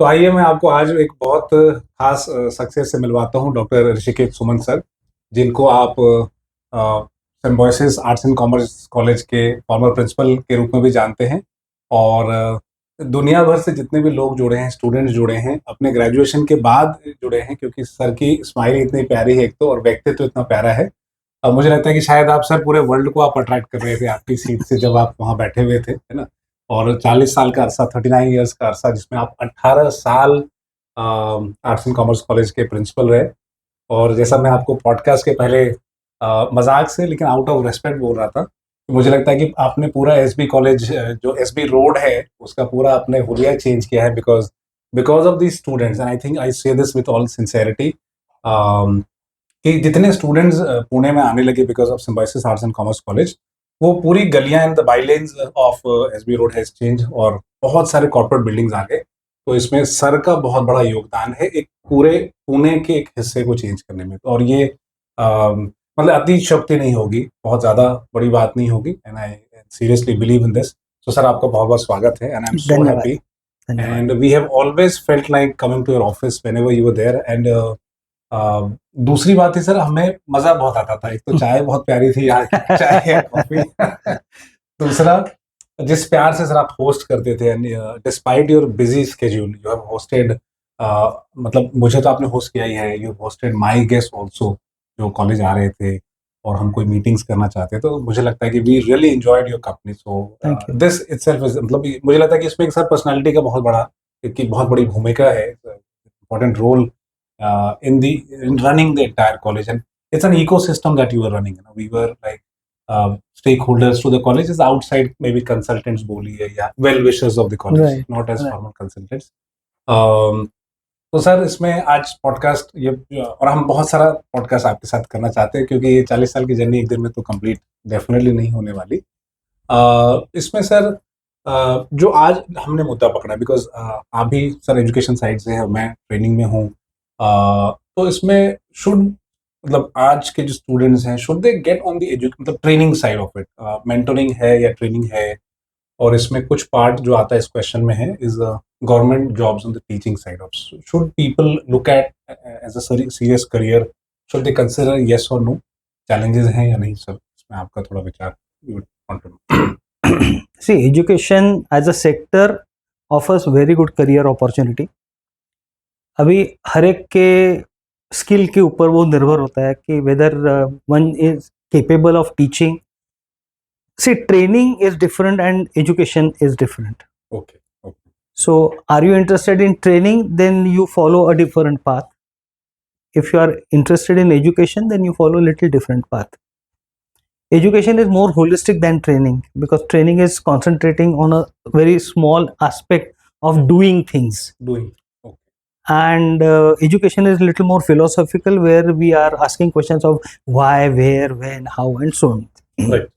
तो आइए मैं आपको आज एक बहुत खास सक्सेस से मिलवाता हूँ, डॉक्टर ऋषिकेश सुमन सर, जिनको आप symbiosis arts and commerce college के फॉर्मर प्रिंसिपल के रूप में भी जानते हैं। और दुनिया भर से जितने भी लोग जुड़े हैं, स्टूडेंट्स जुड़े हैं, अपने ग्रेजुएशन के बाद जुड़े हैं, क्योंकि सर की स्माइल इतनी प्यारी है एक तो, और व्यक्तित्व इतना प्यारा है। अब मुझे लगता है कि शायद आप सर पूरे वर्ल्ड को आप अट्रैक्ट कर रहे थे आपकी सीट से जब आप वहाँ बैठे हुए थे, है ना। और 40 साल का अरसा, 39 ईयर्स का अरसा, जिसमें आप 18 साल आर्ट्स एंड कॉमर्स कॉलेज के प्रिंसिपल रहे। और जैसा मैं आपको पॉडकास्ट के पहले मजाक से लेकिन आउट ऑफ रेस्पेक्ट बोल रहा था, तो मुझे लगता है कि आपने पूरा एसबी कॉलेज, जो एसबी रोड है, उसका पूरा आपने हुलिया चेंज किया है, because of the students. And I think I से दिस विथ ऑल सिंसेरिटी, कि जितने स्टूडेंट्स पुणे में आने लगे because of Symbiosis arts and commerce college, वो पूरी गलियां and the bylanes of SB road has change, और बहुत सारे कॉर्पोरेट बिल्डिंग्स आ गए। तो इसमें सर का बहुत बड़ा योगदान है एक पूरे पुणे के एक हिस्से को चेंज करने में। और ये मतलब अतिशयोक्ति नहीं होगी, बहुत ज्यादा बड़ी बात नहीं होगी, and I seriously believe in this. तो सर, आपका बहुत बहुत स्वागत है, and I am so happy, and we have always felt like coming to your office whenever you were there. And दूसरी बात है सर, हमें मजा बहुत आता था। एक तो चाय बहुत प्यारी थी यहाँ की, चाय है, कॉफी। दूसरा, जिस प्यार से सर आप होस्ट करते थे, despite your busy schedule, you have hosted, मतलब मुझे तो आपने होस्ट किया ही है, you hosted my guest also, जो कॉलेज आ रहे थे और हम कोई मीटिंग्स करना चाहते हैं। तो मुझे लगता है कि we really enjoyed your company. So this itself is, मतलब मुझे लगता है कि इसमें एक सर पर्सनालिटी का बहुत बड़ा, की बहुत बड़ी भूमिका है, important role in running the entire college, and it's an ecosystem that you were running. You know, we were like stakeholders to the college, is outside maybe consultants बोलिए या well wishers of the college, Right, not as right. formal consultants. तो sir, इसमें आज podcast ये, और हम बहुत सारा पॉडकास्ट आपके साथ करना चाहते हैं, क्योंकि ये 40 साल की जर्नी एक दिन में तो कंप्लीट डेफिनेटली नहीं होने वाली। इसमें सर जो आज हमने मुद्दा पकड़ा, बिकॉज आप भी सर एजुकेशन साइड से है, मैं ट्रेनिंग में हूँ, तो इसमें शुड, मतलब आज के जो स्टूडेंट्स हैं, should they get on the मतलब training side of it, mentoring है या ट्रेनिंग है। और इसमें कुछ पार्ट जो आता है इस क्वेश्चन में है, is government jobs on the teaching side of, should people look at as a serious career, should they consider yes और नो, चैलेंजेस हैं या नहीं सर? इसमें आपका थोड़ा विचार। See, education as a sector offers very good career opportunity. अभी हर एक के स्किल के ऊपर वो निर्भर होता है कि whether one is capable of teaching. See, training is different and education is different. Okay. So, are you interested in training? Then you follow a different path. If you are interested in education, then you follow a little different path. Education is more holistic than training, because training is concentrating on a very small aspect of doing things. And education is a little more philosophical, where we are asking questions of why, where, when, how, and so on. Right.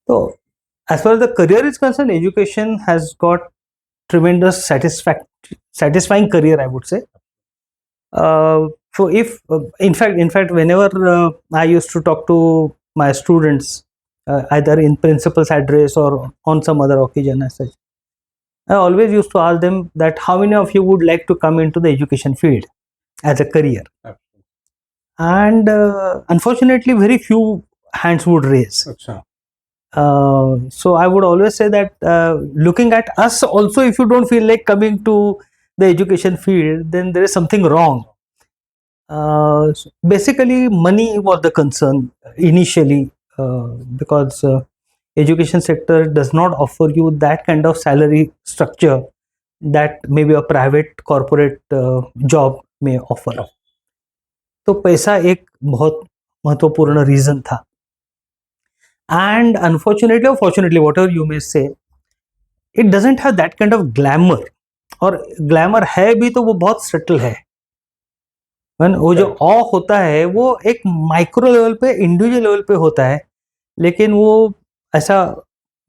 So, as far as the career is concerned, education has got tremendous satisfying career, I would say. So, if in fact, whenever I used to talk to my students, either in principal's address or on some other occasion as such, I always used to ask them that how many of you would like to come into the education field as a career. And unfortunately, very few hands would raise. So I would always say that looking at us also, if you don't feel like coming to the education field, then there is something wrong. Basically, money was the concern initially, because education sector does not offer you that kind of salary structure that maybe a private corporate job may offer. तो पैसा एक बहुत महत्वपूर्ण reason था. And unfortunately or fortunately, whatever you may say, it doesn't have that kind of glamour. और glamour है भी तो वो बहुत सटल है. वो जो ऑ होता है वो एक माइक्रो लेवल पे, इंडिविजुअल लेवल पे होता है, लेकिन वो ऐसा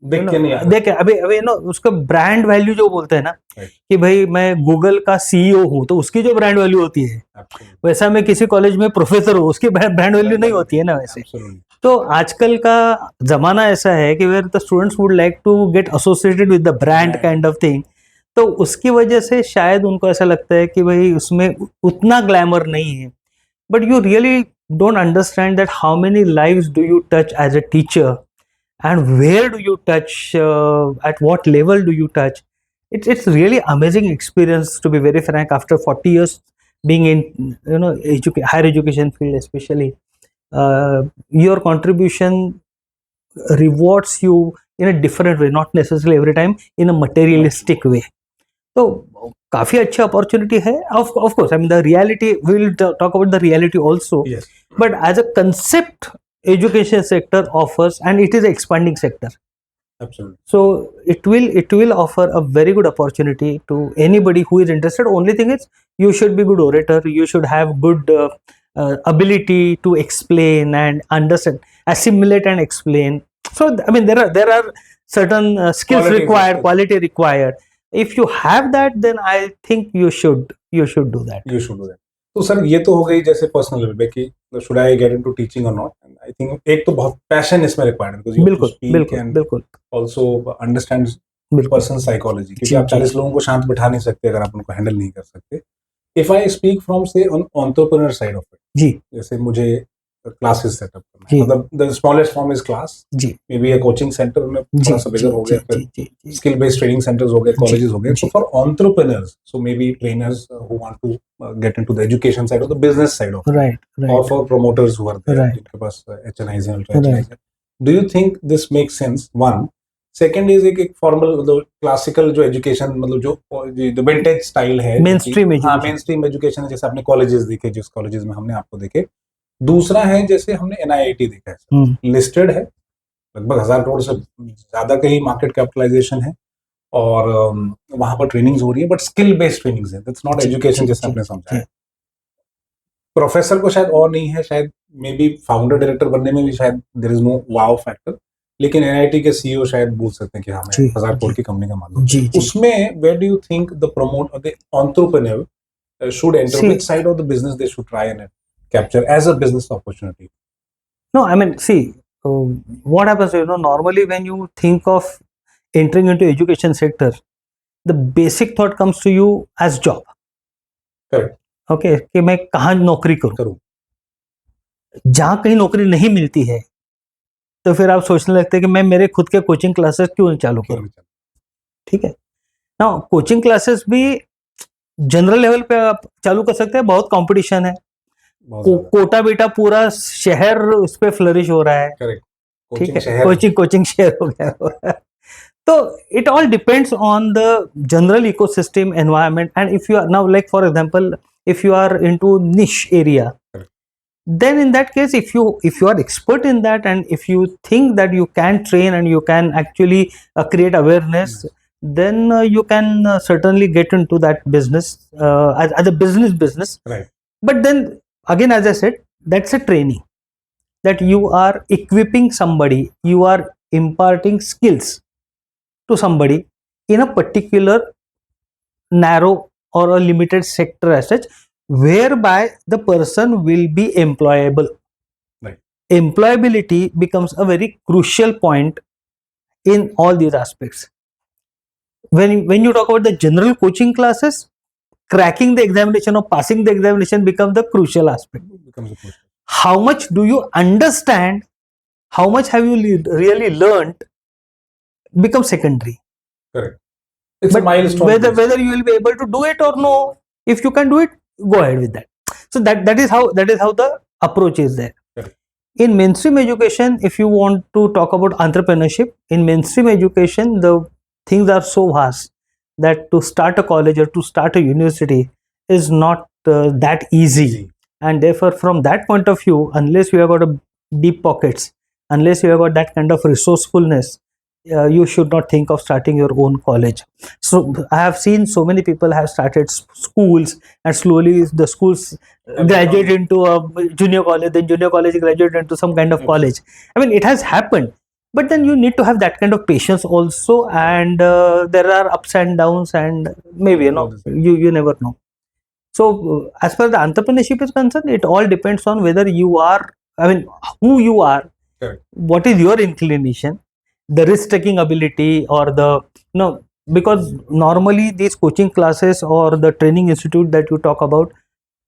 देख अभी नो उसका ब्रांड वैल्यू जो बोलते हैं ना, कि भाई मैं गूगल का सीईओ हूँ, तो उसकी जो ब्रांड वैल्यू होती है, वैसा मैं किसी कॉलेज में प्रोफेसर हूँ, उसकी ब्रांड वैल्यू नहीं होती है ना वैसे. तो आजकल का जमाना ऐसा है कि where the students would like to get associated with the brand kind of thing. तो उसकी वजह से शायद उनको ऐसा लगता है कि भाई उसमें उतना ग्लैमर नहीं है, but you really don't understand that how many lives do you touch as a teacher, and where do you touch, at what level do you touch. It's really amazing experience, to be very frank, after 40 years being in, higher education field especially. Your contribution rewards you in a different way, not necessarily every time in a materialistic way. तो काफी अच्छी opportunity है. Of course, I mean the reality, we will talk about the reality also, Yes, but as a concept, education sector offers, and it is an expanding sector, absolutely. so it will offer a very good opportunity to anybody who is interested. Only thing is, you should be good orator, you should have good ability to explain and understand, assimilate and explain. So I mean, there are certain skills Qualities, required, yes. quality required. If you have that, then I think you should do that. You should do that. तो sir ये तो हो गई जैसे personal level पे कि should I get into teaching और not. I think एक तो बहुत पैशन इसमें रिक्वायर्ड है, बिकॉज़ यू हैव टू बिल्कुल स्पीक बिल्कुल एंड बिल्कुल आल्सो अंडरस्टैंड बिल्कुल. पर्सन साइकोलॉजी, क्योंकि जी, आप जी. 40 लोगों को शांत बिठा नहीं सकते अगर आप उनको हैंडल नहीं कर सकते. इफ आई स्पीक फ्रॉम से on entrepreneur side of it, जी जैसे मुझे क्लासेस सेटअप करना जी. है, मतलब the smallest form is class, जी may be a coaching centre में जी थोड़ा सा जी बिगर हो जी गया, फिर जी जी स्किल बेस्ड ट्रेनिंग सेंटर्स हो गए, कॉलेजेस हो गए. जी. So for entrepreneurs, so maybe trainers who want to get into the education side or the business side of it, right or right for promoters who are there, Right. जिनके पास HNIs हैं, ultra Right. HNIs हैं. Do you think this makes sense? One. Second is एक formal, मतलब classical जो education, मतलब जो the vintage style है, Mainstream हाँ, education. मेन स्ट्रीम एजुकेशन है, जैसे आपने कॉलेजेस देखे, जिस कॉलेजेस में हमने आपको देखे. दूसरा है जैसे हमने NIIT देखा है, हम्म. लिस्टेड है, लगभग 1000 करोड़ से ज्यादा का ही मार्केट कैपिटलाइजेशन है, और वहां पर ट्रेनिंग्स हो रही है, बट स्किल बेस्ड ट्रेनिंग्स है, दैट्स नॉट जी, एजुकेशन जी, जैसे जी, आपने जी, समझा है. प्रोफेसर को शायद और नहीं है, शायद मे बी फाउंडर डायरेक्टर बनने में भी शायद there is no wow factor, लेकिन NIT के CEO शायद बोल सकते हैं कि हाँ, मैं जी, 1000 करोड़ जी. की कंपनी का मालिक हूं. जी जी. उसमें where do you think the promote the entrepreneur should enter, See, which side of the business they should try and capture as a business opportunity? no, I mean, see, what happens, normally when you think of entering into education sector, the basic thought comes to you as job. Correct. Okay, कि मैं कहाँ नौकरी करूँ. करूँ. जहाँ कहीं नौकरी नहीं मिलती है, तो फिर आप सोचने लगते हैं कि मैं मेरे खुद के कोचिंग क्लासेस क्यों चालू करूँ. ठीक है ना. कोचिंग क्लासेस भी जनरल लेवल पे आप चालू कर सकते हैं, बहुत कंपटीशन है. कोटा बेटा पूरा शहर उस पे फ्लरिश हो रहा है. करेक्ट. ठीक है, कोचिंग शहर हो गया. तो it all depends on the general ecosystem environment, and if you are now, like for example, if you are into niche area, then in that case, if you are expert in that, and if you think that you can train and you can actually create awareness, then you can certainly get into that business, as a business. Right. But then again, as I said, that's a training, that you are equipping somebody, you are imparting skills to somebody in a particular narrow or a limited sector as such, whereby the person will be employable. Right. Employability becomes a very crucial point in all these aspects. When you talk about the general coaching classes, cracking the examination or passing the examination becomes the crucial aspect. How much do you understand, how much have you really learned, becomes secondary. Correct. It's a milestone. Whether you will be able to do it or no, if you can do it, go ahead with that. So that is how the approach is there. Correct. In mainstream education, if you want to talk about entrepreneurship, in mainstream education, the things are so vast that to start a college or to start a university is not that easy. And therefore, from that point of view, unless you have got a deep pockets, unless you have got that kind of resourcefulness, you should not think of starting your own college. So I have seen so many people have started schools, and slowly the schools graduate into a junior college, then junior college graduate into some kind of college. I mean, it has happened, but then you need to have that kind of patience also, and there are ups and downs, and maybe you never know. So as far as the entrepreneurship is concerned, it all depends on whether you are, I mean, who you are. Correct. What is your inclination, the risk taking ability, or the because normally these coaching classes or the training institute that you talk about,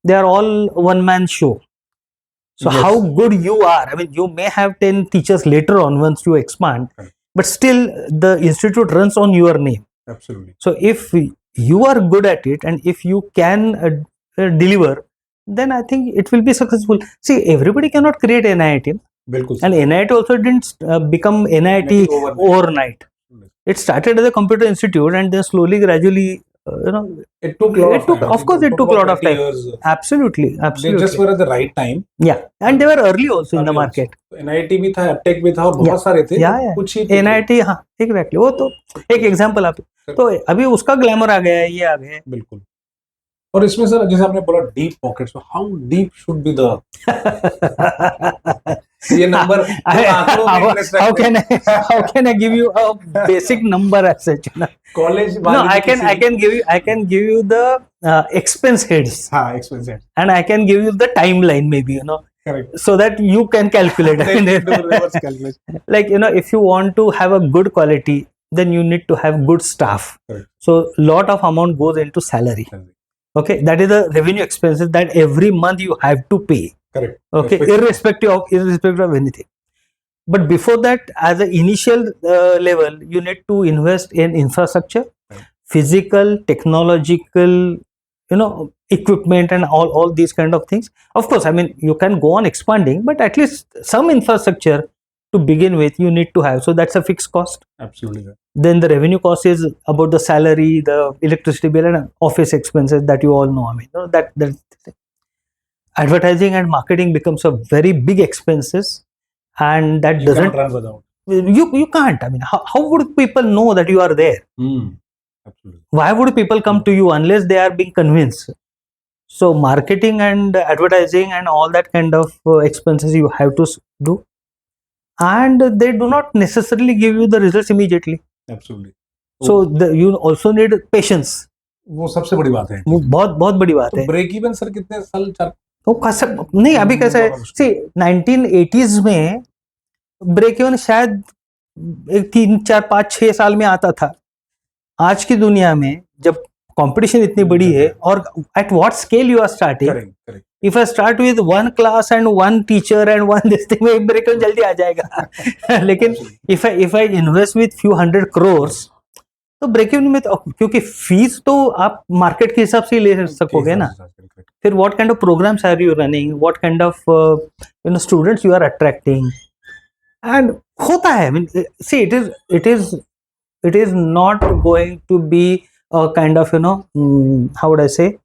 they are all one man show. So Yes. how good you are, I mean, you may have 10 teachers later on once you expand, Correct. but still the institute runs on your name. Absolutely. So if you are good at it and if you can deliver, then I think it will be successful. See, everybody cannot create NIT, बिल्कुल and sir. NIT also didn't become NIT overnight. It started as a computer institute and then slowly, gradually, It took a lot of time. of course, it took a lot of 20 time. years. Absolutely, They absolutely. just were at the right time. Yeah, and they were early also in the Early market. also. NIT भी था, Aptech भी था, और Yeah. बहुत सारे थे. Yeah, yeah. कुछ ही थे. NIT, हाँ, एग्जैक्टली, वो तो एक एग्जांपल आप, तो अभी उसका ग्लैमर आ गया है, ये आ गया है. बिल्कुल. और इसमें सर जैसे आपने बोला deep pockets, how deep should be the ये number how can I give you a basic number as such? College No, I can give you the expense heads, हाँ expense head. and I can give you the timeline maybe, Correct. so that you can calculate. Then do reverse calculation. Like, if you want to have a good quality, then you need to have good staff. Correct. So lot of amount goes into salary. Okay, that is the revenue expenses that every month you have to pay. Correct. Okay, irrespective of anything. But before that, as an initial level, you need to invest in infrastructure, Right. physical, technological, equipment, and all these kind of things. Of course, I mean, you can go on expanding, but at least some infrastructure to begin with you need to have. So that's a fixed cost. Absolutely, sir. Then the revenue cost is about the salary, the electricity bill, and office expenses that you all know. I mean, that advertising and marketing becomes a very big expenses, and that You doesn't can't run without. you can't. I mean, how would people know that you are there? Absolutely. Why would people come to you unless they are being convinced? So marketing and advertising and all that kind of expenses you have to do, and they do not necessarily give you the results immediately. Absolutely. So you also need patience. वो सबसे बड़ी बात है. वो बहुत बड़ी बात है. ब्रेक इवन सर कितने साल नहीं, अभी कैसा है, सी 1980s में ब्रेक इवन शायद 3, 4, 5, 6 साल में आता था. आज की दुनिया में जब कंपटीशन इतनी बड़ी है, और at what scale you are starting. Correct. If I start with one class and one teacher and one this thing, में ब्रेक इवन जल्दी आ जाएगा. लेकिन if I invest with few hundred crores, तो ब्रेक इवन में, क्योंकि fees तो आप market के हिसाब से ही ले सकोगे ना. फिर what kind of programs are you running, what kind of students you are attracting, and होता है. I mean, see, it is not going to be a kind of how would I say,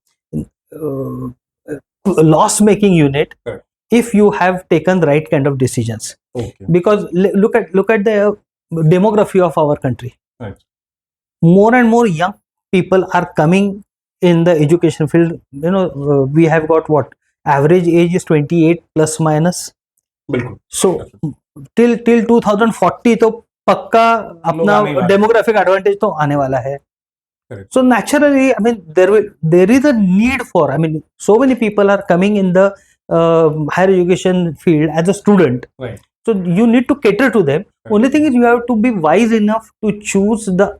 loss making unit. Correct. If you have taken the right kind of decisions. Okay. Because look at the demography of our country. Right. More and more young people are coming in the education field. We have got what average age is 28 plus minus. बिल्कुल. So till 2040 तो पक्का अपना demographic advantage तो आने वाला है. Correct. So naturally, I mean, there is a need for, I mean, so many people are coming in the higher education field as a student. Right. So you need to cater to them. Right. Only thing is you have to be wise enough to choose the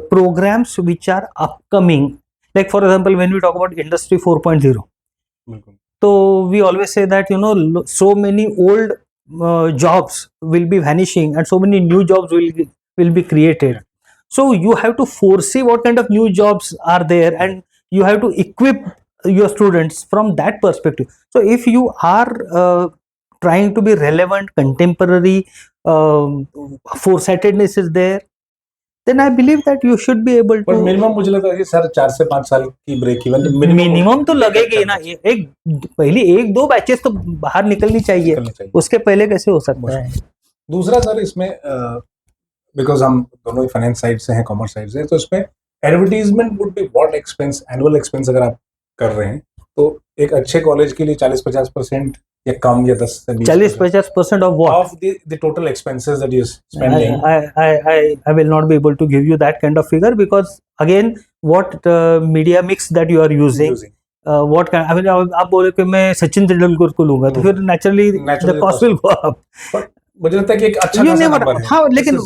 programs which are upcoming. Like for example, when we talk about Industry 4.0, so we always say that so many old jobs will be vanishing and so many new jobs will be created. Yeah. So you have to foresee what kind of new jobs are there, and you have to equip your students from that perspective. So if you are trying to be relevant, contemporary, foresightedness is there, then I believe that you should be able to. पर minimum मुझे लगता है कि sir 4 से 5 साल की break even minimum तो लगेगी ना. एक पहली 1-2 बैचेस तो बाहर निकलनी चाहिए. उसके पहले कैसे हो सकता है. दूसरा सर इसमें बिकॉज हम दोनों ही फाइनेंस साइड से हैं, कॉमर्स साइड से, तो इसमें advertisement would be what expense, annual expense अगर आप कर रहे हैं तो एक अच्छे कॉलेज के लिए 40-50% या कम या 10 से 40-50% of what? Of the total expenses that you're spending. I will not be able to give you that kind of figure, because again, what media mix that you are using. What kind? I mean, आप बोले कि मैं सचिन तेंदुलकर को लूंगा, तो फिर naturally the cost will go up. But मुझे लगता है कि एक अच्छा You खासा never, नंबर है. हाँ, This लेकिन is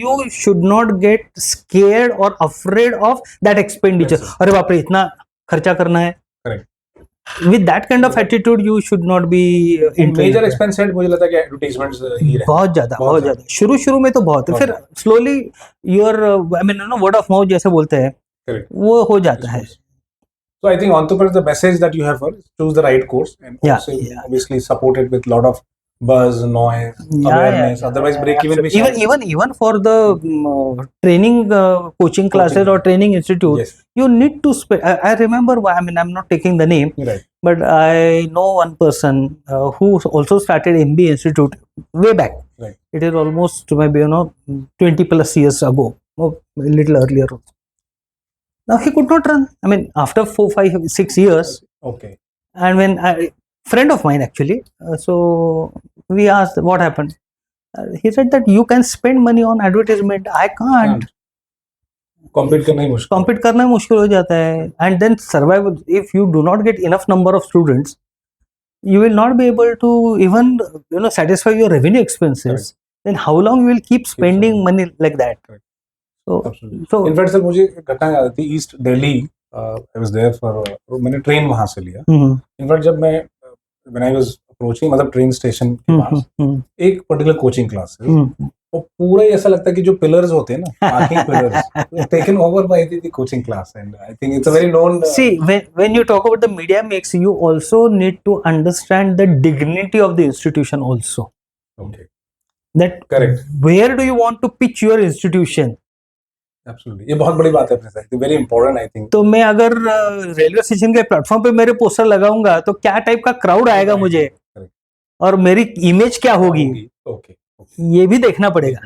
you should not get scared or afraid of that expenditure. expensive. अरे बाप रे, इतना खर्चा करना है. Correct. With that kind of attitude, you should not be into major it. Expense head मुझे लगता है कि एडवर्टाइजमेंट्स ही रहे. बहुत ज्यादा, बहुत ज्यादा. शुरू में तो बहुत है, बहुत फिर slowly your, I mean no, word of mouth जैसे बोलते हैं, Correct. वो हो जाता है. So I think entrepreneurs, the message that you have for choose the right course and Yeah, also yeah. obviously support it with lot of buzz, noise, awareness. Otherwise, break even भी शायद. Even for the training coaching classes or training institute, Yes, you need to spend. I remember, I mean, I'm not taking the name, right. but I know one person who also started MBA Institute way back. Right. It is almost maybe 20 plus years ago, or a little earlier. Now he could not run. I mean, after 4, 5, 6 years, Okay. and when friend of mine actually, so we asked what happened. He said that you can spend money on advertisement. I can't. Compete करना ही मुश्किल. Compete करना मुश्किल हो जाता है. And then survive, if you do not get enough number of students, you will not be able to even satisfy your revenue expenses. Correct. Then how long you will keep spending money like that? Correct. So, Absolutely. so In fact, sir, मुझे घटना याद आती है east Delhi. I was there for मैंने train वहां से लिया. mhm, In fact, जब मैं when I was approaching मतलब ट्रेन स्टेशन के mhm, पास mhm, एक पर्टिकुलर कोचिंग क्लास है. mhm. वो पूरा ही ऐसा लगता है कि जो पिलर्स होते हैं ना, parking pillars, taken over by the coaching class and I think it's a very known. See, when you talk about the media mix, you also need to understand the dignity of the institution also. Okay. That Correct. where do you want to pitch your institution? Absolutely. ये बहुत बड़ी बात है अपने साथ. Very important I think. तो मैं अगर रेलवे स्टेशन के प्लेटफॉर्म पे मेरे पोस्टर लगाऊंगा तो क्या टाइप का क्राउड आएगा मुझे, Correct. और मेरी इमेज क्या होगी, ओके. ये भी देखना पड़ेगा.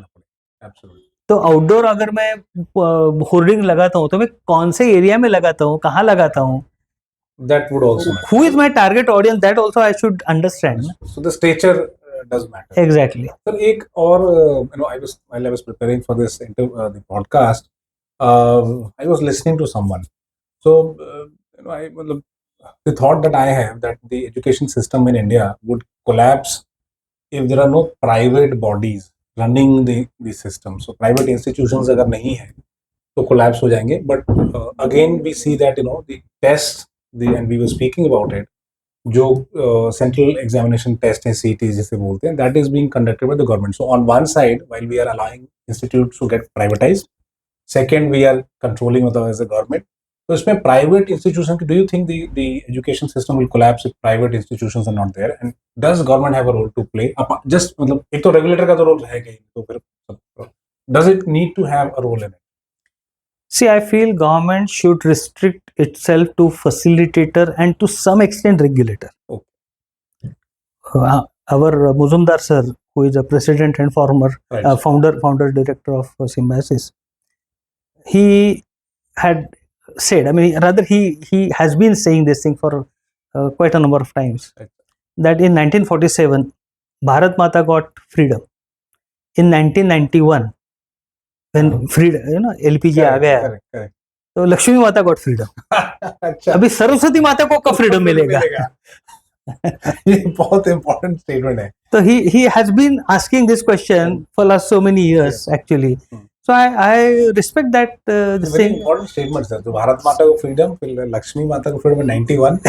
Absolutely. तो आउटडोर अगर मैं होर्डिंग लगाता हूँ तो मैं कौन से एरिया में लगाता हूँ, कहाँ लगाता हूँ, That would also matter. who is my target audience, that also I should understand. So the stature does matter. Exactly. Sir, एक और while I was preparing for this the podcast, I was listening to someone. So मतलब the thought that I have that the education system in India would collapse if there are no private bodies running the system. So private institutions अगर नहीं है तो collapse हो जाएंगे. But again we see that the tests and we were speaking about it. जो central examination test है CT जिसे बोलते हैं, that is being conducted by the government. So on one side while we are allowing institutes to get privatised, second we are controlling as a government. तो इसमें private institution, do you think the education system will collapse if private institutions are not there, and does government have a role to play? Just मतलब एक तो regulator का तो role रहेगा ही, तो फिर does it need to have a role in it? See, I feel government should restrict itself to facilitator and to some extent regulator. Okay. Our Muzumdar sir, who is a president and former Right. founder director of Symbiosis, he had said, I mean, rather he has been saying this thing for quite a number of times, Right. that in 1947 Bharat Mata got freedom. In 1991 when freedom, LPG आ गया, Correct, correct. तो लक्ष्मी माता got freedom. अच्छा. अभी सरस्वती माता को कब freedom मिलेगा? ये बहुत इंपॉर्टेंट स्टेटमेंट है. So he has been asking this question for last so many years, actually. So I respect that. The very same. Important statement sir. तो भारत माता को फ्रीडम, फिर लक्ष्मी माता को फ्रीडम 91.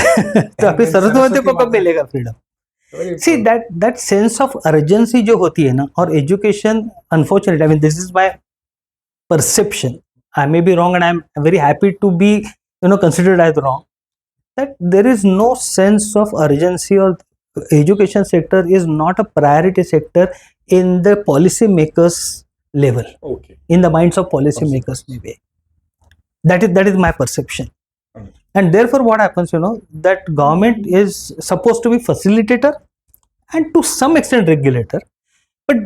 तो अभी सरस्वती माता को कब मिलेगा freedom? See, that sense of urgency जो होती है ना, और education, unfortunately, I mean, this is my perception. I may be wrong, and I'm very happy to be considered as wrong. That there is no sense of urgency, or education sector is not a priority sector in the policy makers level, okay. in the minds of policy makers, maybe. That is my perception. And therefore what happens, that government is supposed to be facilitator and to some extent regulator. But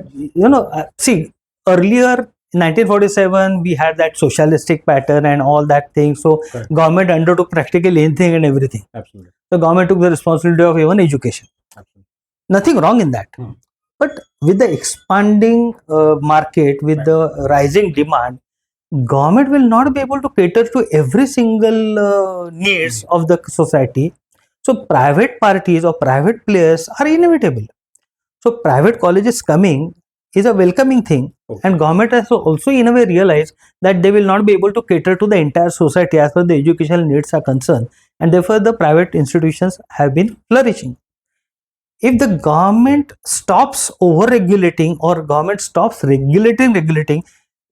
see, earlier in 1947 we had that socialistic pattern and all that thing, so Correct. government undertook practically anything and everything. Absolutely. The government took the responsibility of even education. Absolutely. Nothing wrong in that. But with the expanding market, with the rising demand, government will not be able to cater to every single needs of the society. So private parties or private players are inevitable. So private colleges coming is a welcoming thing, Okay. and government has also in a way realized that they will not be able to cater to the entire society as far as the educational needs are concerned, and therefore the private institutions have been flourishing. If the government stops over regulating or government stops regulating,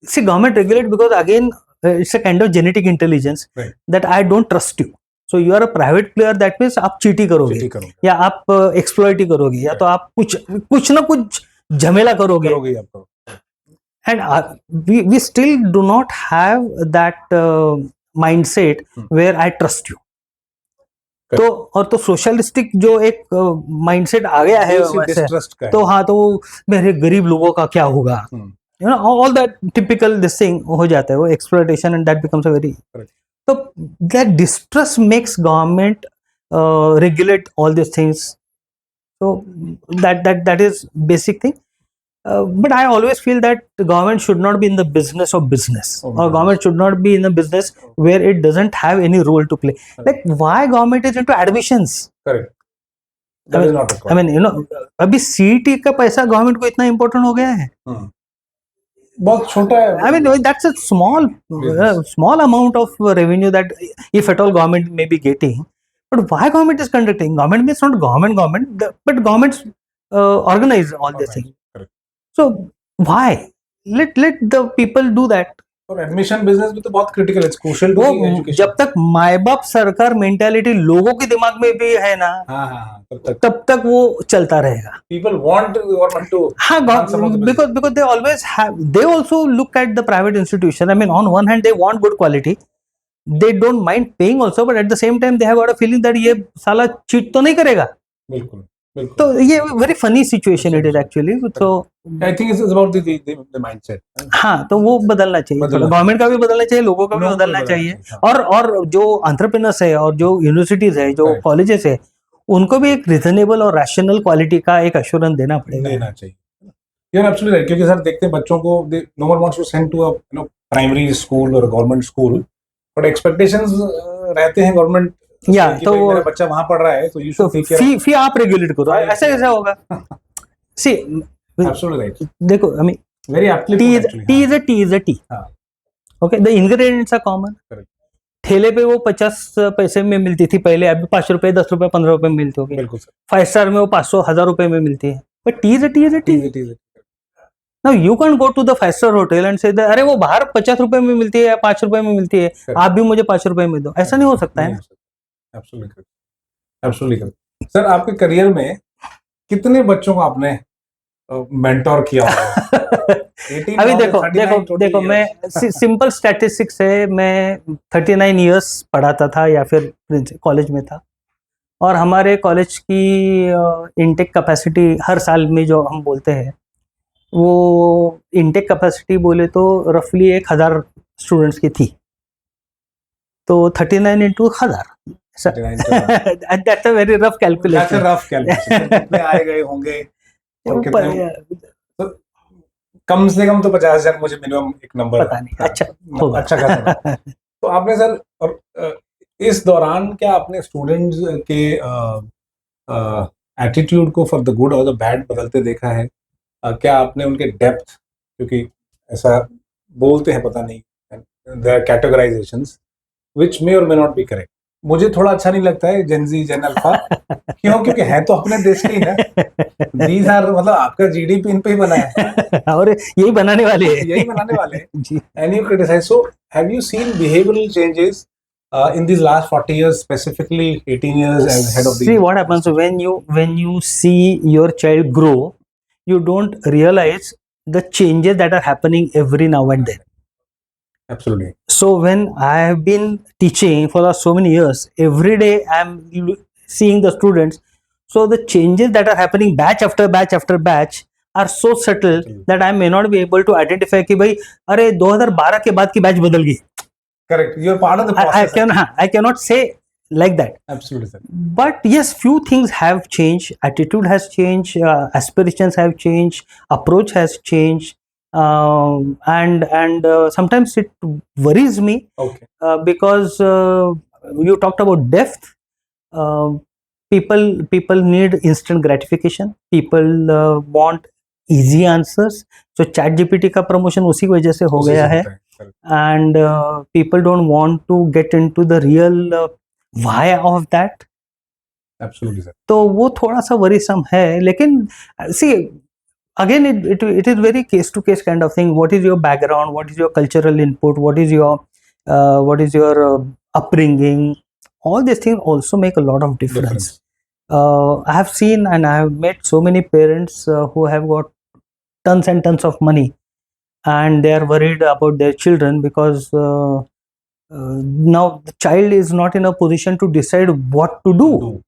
see, government regulate because again it's a kind of genetic intelligence, Right. that I don't trust you. So you are a private player, that means आप चीटी करोगे चीटी करोगे या आप exploit ही करोगे या तो आप कुछ ना कुछ झमेला करोगे. करोगे ही आप करो. And we still do not have that mindset where I trust you. तो और तो सोशलिस्टिक जो एक माइंडसेट आ गया है वैसे, डिस्ट्रस्ट का है. तो हाँ, तो मेरे गरीब लोगों का क्या होगा, you know, all that typical this thing हो जाता है, वो exploitation, and that becomes a very, तो that distrust makes government regulate all these things. So that is basic thing. But I always feel that the government should not be in the business of business, or government should not be in a business where it doesn't have any role to play. Like, why government is into admissions? Correct. That is not required. I mean, you know, अभी CET का पैसा government को इतना important हो गया है. बहुत छोटा है. I mean, that's a small amount of revenue that if at all government may be getting. But why government is conducting? Government means not government, but governments organize all these things. So why let the people do that? और admission business भी तो बहुत critical है, crucial to education. जब तक my बाप सरकार mentality लोगों के दिमाग में भी है ना, तब तक वो चलता रहेगा. पीपल वांट गवर्नमेंट टू, हाँ, because they always have, they also look at the private institution. I mean, on one hand they want good quality, they don't mind paying also, but at the same time they have got a feeling that ये साला cheat तो नहीं करेगा. बिल्कुल. तो ये very funny situation it is actually. So I think it's about the mindset. हाँ, तो वो बदलना चाहिए, गवर्नमेंट का भी बदलना चाहिए, लोगों का भी बदलना चाहिए, और जो एंटरप्रेन्योर्स है और जो यूनिवर्सिटीज है, जो कॉलेजेस है, उनको भी एक रीजनेबल और रैशनल क्वालिटी का एक एश्योरेंस देना चाहिए. You're absolutely right, क्योंकि सर देखते हैं बच्चों को, no one wants to send to a primary school और गवर्नमेंट स्कूल, बट एक्सपेक्टेशंस रहते हैं गवर्नमेंट, तो मेरा बच्चा वहां पढ़ रहा है तो you should take care, fee आप रेगुलेट करो, ऐसा कैसा होगा? See, absolutely right. देखो, I mean very aptly, tea is a tea. Okay, the ingredients are common. ठेले पे वो 50 पैसे में मिलती थी पहले, अभी 5 रुपए, 10 रुपए, 15 रुपए में मिलती होगी. बिल्कुल सर. 5 स्टार में वो 500, 1000 रुपए में मिलती है. But T is a T. Now you can't go to the 5-star hotel and say that अरे वो बाहर 50 रुपए में मिलती है या 5 रुपए में मिलती है, आप भी मुझे 5 रुपए में दो. ऐसा नहीं हो सकता है. Absolutely. सर, आपके करियर में कितने बच्चों को आपने मेंटोर किया होगा? अभी देखो मैं सिंपल स्टैटिस्टिक्स है, मैं 39 इयर्स पढ़ाता था या फिर कॉलेज में था, और हमारे कॉलेज की इनटेक कैपेसिटी हर साल में जो हम बोलते हैं, वो इनटेक कैपेसिटी बोले तो रफली 1000 स्टूडेंट्स की थी. तो 39 into 1000, that's a very rough calculation. कितने आए गए होंगे और कितने, तो कम से कम तो 50,000 मुझे मिनिमम एक नंबर पता नहीं. अच्छा खासा. तो आपने सर, और इस दौरान क्या आपने स्टूडेंट्स के एटीट्यूड को फॉर द गुड और द बैड बदलते देखा है? क्या आपने उनके डेप्थ, क्योंकि ऐसा बोलते हैं, पता नहीं, देयर आर कैटेगराइजेशंस व्हिच मे और मे नॉट बी करेक्ट. मुझे थोड़ा अच्छा नहीं लगता है जेनजी, जेन अल्फा. क्योंकि है तो अपने देश के ही ना. दीज आर, मतलब आपका जीडीपी इन पे ही बना है और यही बनाने वाले हैं जी. And you criticise. So have you seen behavioural changes in these last 40 years, specifically 18 years as head of the... See what happens when you see your child grow, you don't realize the changes that are happening every now and then. Absolutely. So when I have been teaching for so many years, every day I am seeing the students. So the changes that are happening batch after batch after batch are so subtle that I may not be able to identify कि भाई अरे 2012 के बाद की batch बदल गई. Correct. You are part of the process. I cannot say like that. Absolutely, sir. But yes, few things have changed. Attitude has changed. Aspirations have changed. Approach has changed. And sometimes it worries me. Okay. Because you talked about depth. people need instant gratification. People want easy answers. So chat gpt का promotion उसी की वजह से हो उसी गया से है. होता है, correct. And people don't want to get into the real why of that. Absolutely, sir. तो वो थोड़ा सा वरीसम है. लेकिन see, again it is very case to case kind of thing. What is your background, what is your cultural input, what is your upbringing? All these things also make a lot of difference. I have seen and I have met so many parents who have got tons and tons of money, and they are worried about their children because now the child is not in a position to decide what to do.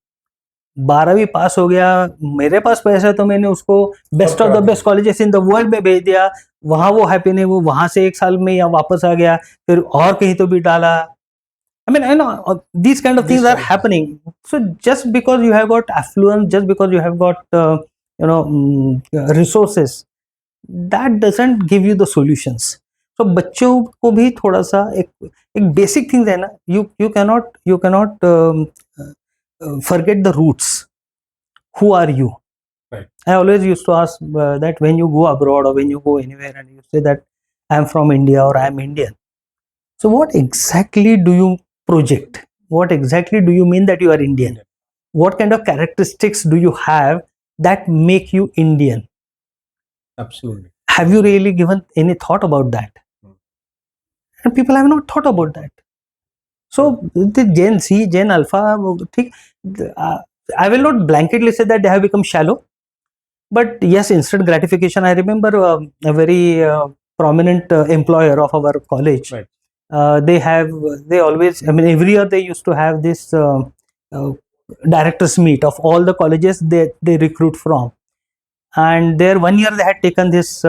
12वीं पास हो गया, मेरे पास पैसा है तो मैंने उसको best of the best colleges in the world में भेज दिया. वहां वो हैप्पी नहीं, वो वहां से 1 साल में या वापस आ गया, फिर और कहीं तो भी डाला. I mean, I know these kind of things are happening. So just because you have got affluence, just because you have got resources, that doesn't give you the solutions. So बच्चों को भी थोड़ा सा एक basic things है ना. You cannot forget the roots. Who are you? Right. I always used to ask that when you go abroad or when you go anywhere and you say that I am from India or I am Indian. So what exactly do you project? What exactly do you mean that you are Indian? What kind of characteristics do you have that make you Indian? Absolutely. Have you really given any thought about that? And people have not thought about that. So the Gen Z, Gen Alpha, I will not blanketly say that they have become shallow, but yes, instant gratification. I remember a very prominent employer of our college. Right. They always, I mean, every year they used to have this directors meet of all the colleges they recruit from. And there 1 year they had taken this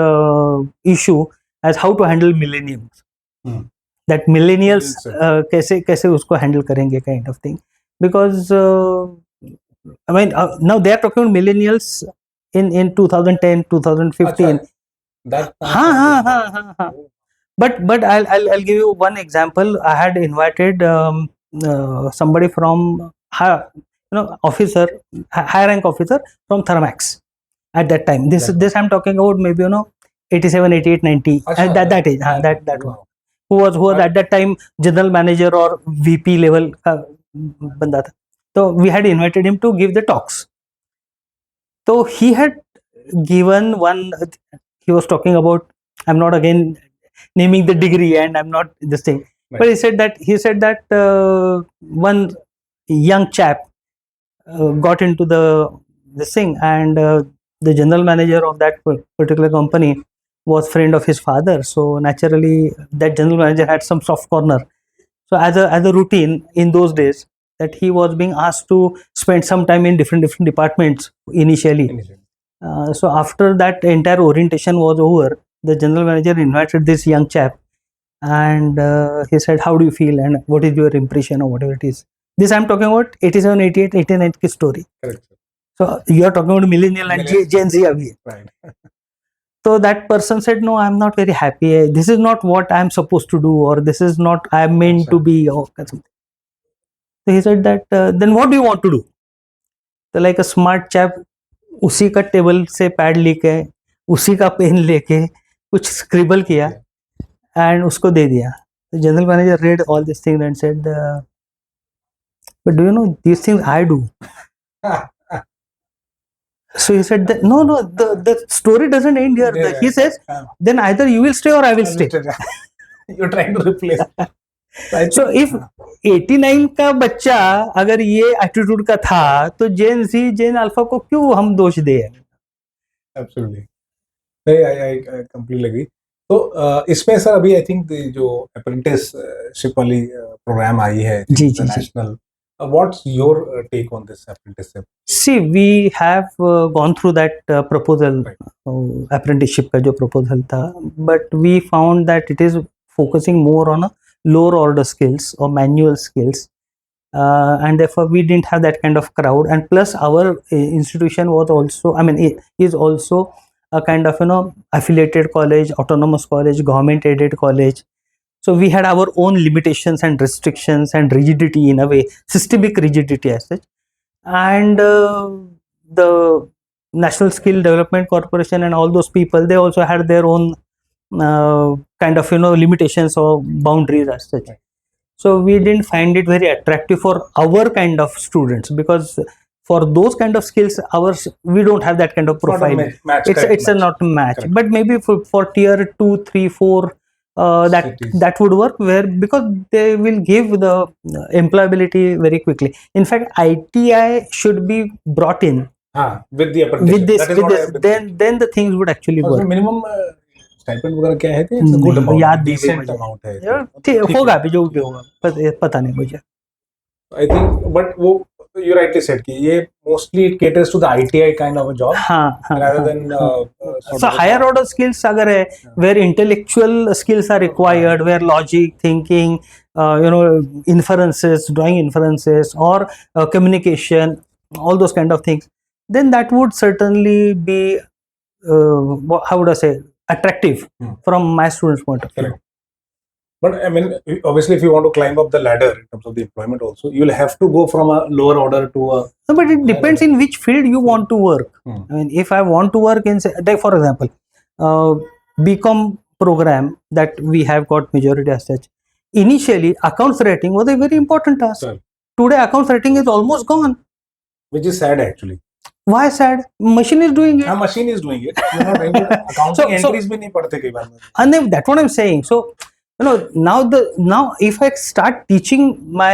issue as how to handle millennials. That millennials कैसे उसको handle करेंगे kind of thing. Because I mean now they are talking about millennials in 2010, 2015. हाँ. But I'll give you one example. I had invited somebody from officer, high rank officer from Thermax at that time. This I'm talking about maybe 87, 88, 90 at that age. That one. Who was at that time general manager or VP level का बंदा था. So we had invited him to give the talks. So he had given one. He was talking about. I'm not again naming the degree, and I'm not this thing. Right. But he said that one young chap got into this thing, and the general manager of that particular company was friend of his father. So naturally, that general manager had some soft corner. So as a routine in those days, that he was being asked to spend some time in different departments initially. So after that entire orientation was over, the general manager invited this young chap, and he said, how do you feel and what is your impression or whatever it is. This I'm talking about 87, 88, 89 ki story. Correct. So you are talking about millennial and Gen Z abhi. Right. So that person said, no, I'm not very happy. This is not what I'm supposed to do, or this is not I'm meant to be, or something. So he said that, then what do you want to do? So like a smart chap, उसी का table से pad लेके, उसी का pen लेके कुछ scribble किया and उसको दे दिया. The general manager read all these things and said, but do you know these things I do? So he said that, no, the story doesn't end here. He says, then either you will stay or I will stay. You're trying to replace. So if 89 का बच्चा अगर ये attitude का था, तो जेन alpha को क्यों हम दोष दे? Absolutely. I completely agree. तो इसमें सर अभी आई थिंक जो अप्रेंटिसशिप वाली प्रोग्राम आई है national, what's your take on this apprenticeship? See, we have gone through that proposal, apprenticeship का जो proposal था, but we found that it is focusing more on a lower order skills or manual skills, and therefore we didn't have that kind of crowd. And plus our institution was also, I mean, it is also a kind of affiliated college, autonomous college, government aided college. So we had our own limitations and restrictions and rigidity in a way, systemic rigidity as such. and the National Skill Development Corporation and all those people, they also had their own kind of limitations or boundaries as such. Right. So we didn't find it very attractive for our kind of students, because for those kind of skills, we don't have that kind of It's not a profile. match, It's correct a match. not a match. Correct. But maybe for tier 2, 3, 4, Cities. that would work, where because they will give the employability very quickly. In fact, ITI should be brought in with the apprenticeship. with this, That is with what I this. have been thinking. Then the things would actually और work. Minimum stipend वगैरह क्या है कि it's a good नहीं, amount, याद नहीं decent मुझे। Amount है, यार, ठीक होगा है। भी जो भी होगा, पता नहीं मुझे। आई थिंक बट वो यू राइटली सेड कि ये mostly it caters to the ITI kind of a job हाँ, rather than so higher order skills अगर है, where intellectual skills are required, where logic, thinking, inferences, drawing inferences, or communication, all those kind of things, then that would certainly be how would I say, attractive from my students' point of view. Correct. But I mean, obviously, if you want to climb up the ladder in terms of the employment, also you'll have to go from a lower order to a. No, but it depends in which field you want to work. I mean, if I want to work in, say, like for example, BCom program that we have got majority as such. Initially, accounts writing was a very important task. Sure. Today, accounts writing is almost gone. Which is sad actually. Why sad? Machine is doing it. A machine is doing it. You're not able to accounting entries भी नहीं पढ़ते कई बार. And then that's what I'm saying. So, now if I start teaching my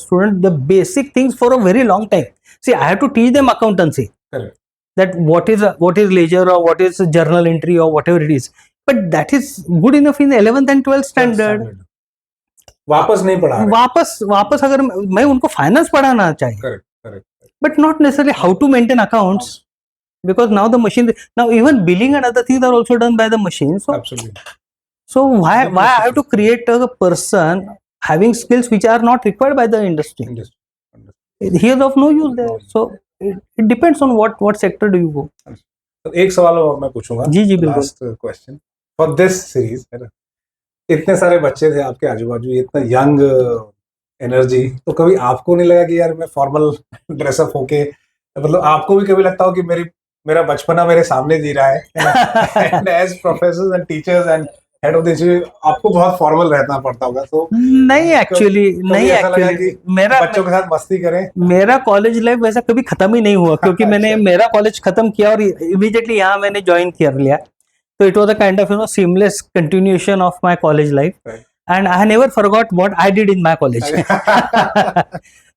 student the basic things for a very long time, see, I have to teach them accountancy. Correct. That what is ledger or what is journal entry or whatever it is. But that is good enough in the 11th and 12th standard. वापस नहीं पढ़ा रहे. वापस अगर मैं उनको finance पढ़ाना चाहिए. Correct. But not necessarily how to maintain accounts, because now the machine, now even billing and other things are also done by the machine. So Absolutely. So why I have to create a person having skills which are not required by the industry? He is of no use there. So it depends on what sector do you go. एक सवाल और मैं पूछूंगा. जी बिल्कुल. Last question for this series. इतने सारे बच्चे थे आपके आजू बाजू, इतना यंग एनर्जी, तो कभी आपको नहीं लगा कि यार मैं फॉर्मल ड्रेसअप होके, मतलब आपको भी कभी लगता हो कि मेरा बचपना मेरे सामने जी रहा है? And as professors and teachers and head of the institute आपको बहुत फॉर्मल रहना पड़ता होगा. तो नहीं एक्चुअली मेरा बच्चों के साथ मस्ती करें. मेरा कॉलेज लाइफ वैसा कभी खत्म ही नहीं हुआ, क्योंकि मैंने मेरा कॉलेज खत्म किया और इमीडिएटली यहाँ मैंने ज्वाइन कर लिया. So it was a kind of seamless continuation of my college life, right. And I never forgot what I did in my college.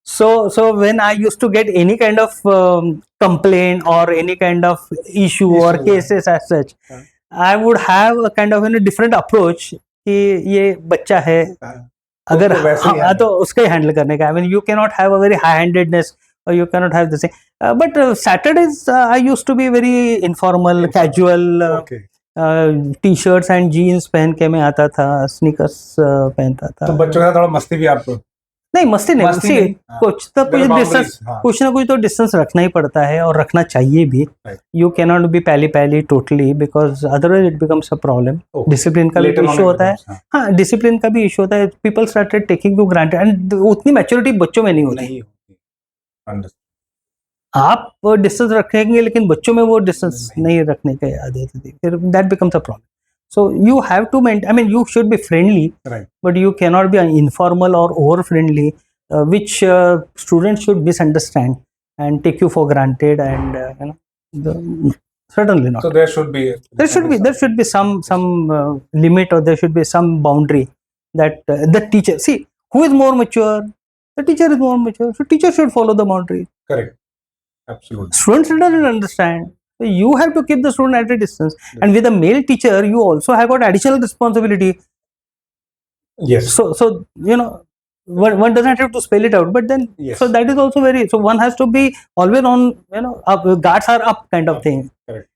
So when I used to get any kind of complaint or any kind of issue or cases as such, I would have a kind of different approach कि ये बच्चा है, अगर तो उसका ही handle करने का. I mean, you cannot have a very high-handedness or you cannot have the same. But Saturdays I used to be very informal, casual. Okay. T-shirts and jeans पहन के मैं आता था, स्नीकर्स पहनता था. तो बच्चों का थोड़ा मस्ती भी आपको? नहीं, मस्ती नहीं. कुछ डिस्टेंस, कुछ ना कुछ तो डिस्टेंस रखना ही पड़ता है और रखना चाहिए भी. यू कैन नॉट बी पैली totally, because otherwise it becomes a problem. Discipline का भी इशू होता है. हाँ, डिसिप्लिन का भी इशू होता है. People started taking to granted and उतनी मैच्योरिटी बच्चों में नहीं होती. आप डिस्टेंस रखेंगे लेकिन बच्चों में वो डिस्टेंस नहीं रखने का आदत थी, फिर that becomes a problem. So you have to maintain, I mean you should be friendly, but you can not be informal और over friendly, which students should misunderstand and take you for granted, and certainly not. So there should be some limit, or there should be some boundary that the teacher, see, who is more mature? The teacher is more mature, so teacher should follow the boundary. Correct. Absolutely. Students doesn't understand, so you have to keep the student at a distance. Yes. And with a male teacher, you also have got additional responsibility. Yes. So one doesn't have to spell it out, but then yes. So that is also so one has to be always on, guards are up kind of thing. Correct.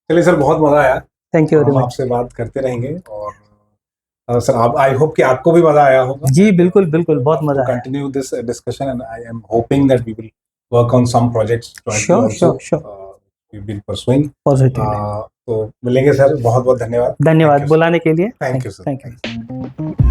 चलिए sir, बहुत मजा आया. Thank you very much. आपसे बात करते रहेंगे और sir आप, आई होप कि आपको भी मजा आया होगा. जी बिल्कुल बहुत मजा आया. Continue this discussion and I am hoping that we will work on some projects. Sure we will pursuing positively. तो मिलेंगे सर. बहुत धन्यवाद बुलाने के लिए. Thank you sir. Thank you.